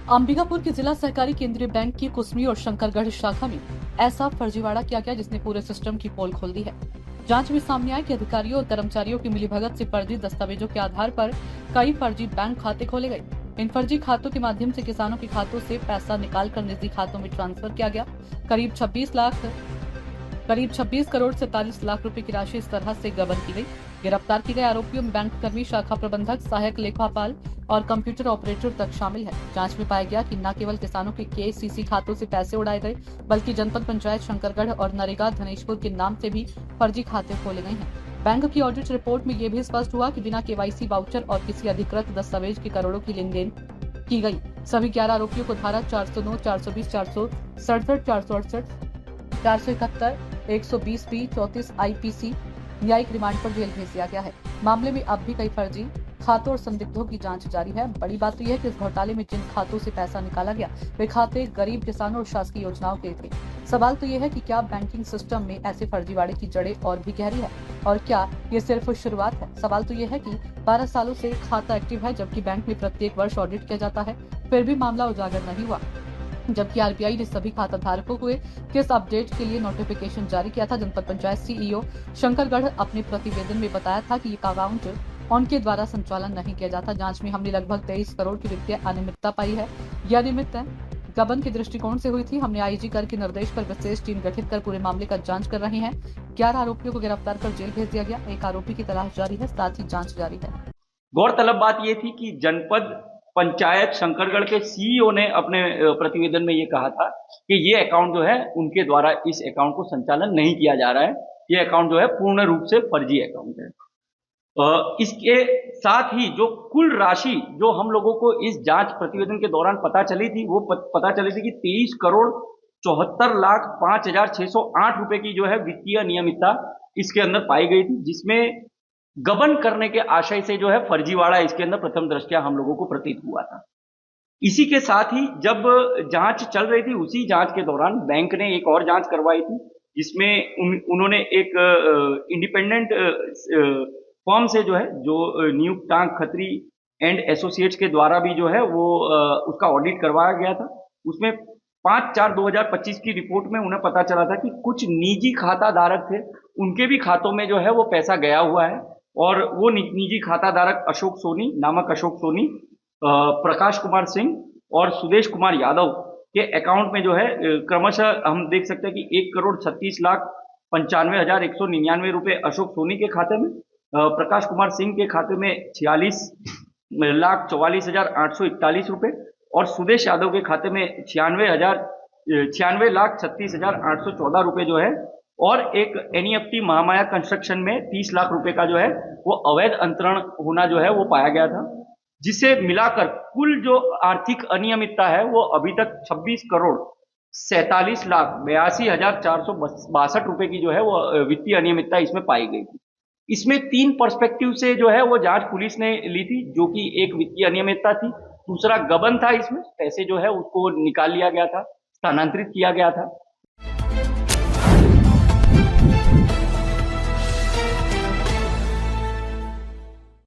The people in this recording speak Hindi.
अंबिकापुर के जिला सहकारी केंद्रीय बैंक की कुसमी और शंकरगढ़ शाखा में ऐसा फर्जीवाड़ा किया गया जिसने पूरे सिस्टम की पोल खोल दी है। जांच में सामने आया कि अधिकारियों और कर्मचारियों की मिलीभगत से फर्जी दस्तावेजों के आधार पर कई फर्जी बैंक खाते खोले गए। इन फर्जी खातों के माध्यम से किसानों के खातों से पैसा निकालकर निजी खातों में ट्रांसफर किया गया। करीब 26 करोड़ 47 लाख रुपए की राशि इस तरह से गबन की गई। गिरफ्तार किए गए आरोपियों में बैंक कर्मी, शाखा प्रबंधक, सहायक लेखापाल और कंप्यूटर ऑपरेटर तक शामिल है। जांच में पाया गया कि न केवल किसानों के केसीसी खातों से पैसे उड़ाए गए, बल्कि जनपद पंचायत शंकरगढ़ और नरेगा धनेशपुर के नाम से भी फर्जी खाते खोले गए हैं। बैंक की ऑडिट रिपोर्ट में यह भी स्पष्ट हुआ कि बिना केवाईसी, वाउचर और किसी अधिकृत दस्तावेज के करोड़ों की लेन देन की गई। सभी 11 आरोपियों को धारा 409, 420, 467, 468, 471, 120B, 34 IPC न्यायिक रिमांड पर जेल भेज दिया गया है। मामले में अब भी कई फर्जी खातों और संदिग्धों की जांच जारी है। बड़ी बात तो यह है कि इस घोटाले में जिन खातों से पैसा निकाला गया वे खाते गरीब किसानों और शासकीय योजनाओं के थे। सवाल तो यह है कि क्या बैंकिंग सिस्टम में ऐसे फर्जीवाड़े की जड़ें और भी गहरी है और क्या ये सिर्फ शुरुआत है। सवाल तो यह है कि 12 सालों से खाता एक्टिव है, जबकि बैंक में प्रत्येक वर्ष ऑडिट किया जाता है, फिर भी मामला उजागर नहीं हुआ। जबकि आरबीआई ने सभी खाता धारकों को किस अपडेट के लिए नोटिफिकेशन जारी किया था। जनपद पंचायत सीईओ शंकरगढ़ अपने प्रतिवेदन में बताया था कि ये अकाउंट उनके द्वारा संचालन नहीं किया जाता। जांच में हमने लगभग 23 करोड़ की वित्तीय अनियमितता पाई है। यह अनियमितता गबन के दृष्टिकोण से हुई थी। हमने आईजी कर के निर्देश पर विशेष टीम गठित कर पूरे मामले का जांच कर रहे हैं। 11 आरोपियों को गिरफ्तार कर जेल भेज दिया गया। एक आरोपी की तलाश जारी है, साथ ही जांच जारी है। गौरतलब बात यह थी कि जनपद पंचायत शंकरगढ़ के सीईओ ने अपने प्रतिवेदन में ये कहा था कि ये अकाउंट जो है उनके द्वारा इस अकाउंट को संचालन नहीं किया जा रहा है। ये अकाउंट जो है पूर्ण रूप से फर्जी अकाउंट है। इसके साथ ही जो कुल राशि जो हम लोगों को इस जांच प्रतिवेदन के दौरान पता चली थी वो पता चली थी कि 23 करोड़ 74 लाख 5,608 रुपए की जो है वित्तीय अनियमितता इसके अंदर पाई गई थी, जिसमें गबन करने के आशय से जो है फर्जीवाड़ा इसके अंदर प्रथम दृष्टया हम लोगों को प्रतीत हुआ था। इसी के साथ ही जब जांच चल रही थी, उसी जांच के दौरान बैंक ने एक और जांच करवाई थी, जिसमें उन्होंने एक इंडिपेंडेंट फर्म से जो है नियुक्त टांग खत्री एंड एसोसिएट्स के द्वारा भी जो है वो उसका ऑडिट करवाया गया था। उसमें 5/4/2025 की रिपोर्ट में उन्हें पता चला था कि कुछ निजी खाता धारक थे, उनके भी खातों में जो है वो पैसा गया हुआ है और वो निजी खाता धारक अशोक सोनी, प्रकाश कुमार सिंह और सुदेश कुमार यादव के अकाउंट में जो है क्रमशः हम देख सकते हैं कि 1,36,95,199 रुपए अशोक सोनी के खाते में, प्रकाश कुमार सिंह के खाते में 46,44,841 रुपए और सुदेश यादव के खाते में 96,36,36,814 रुपए जो है और एक एनईएफटी महामाया कंस्ट्रक्शन में 30 लाख रुपए का जो है वो अवैध अंतरण होना जो है वो पाया गया था, जिसे मिलाकर कुल जो आर्थिक अनियमितता है वो अभी तक 26 करोड़ 47,82,462 रुपए की जो है वो वित्तीय अनियमितता इसमें पाई गई थी। इसमें 3 पर्सपेक्टिव से जो है वो जांच पुलिस ने ली थी, जो कि एक वित्तीय अनियमितता थी, दूसरा गबन था, इसमें पैसे जो है उसको निकाल लिया गया था, स्थानांतरित किया गया था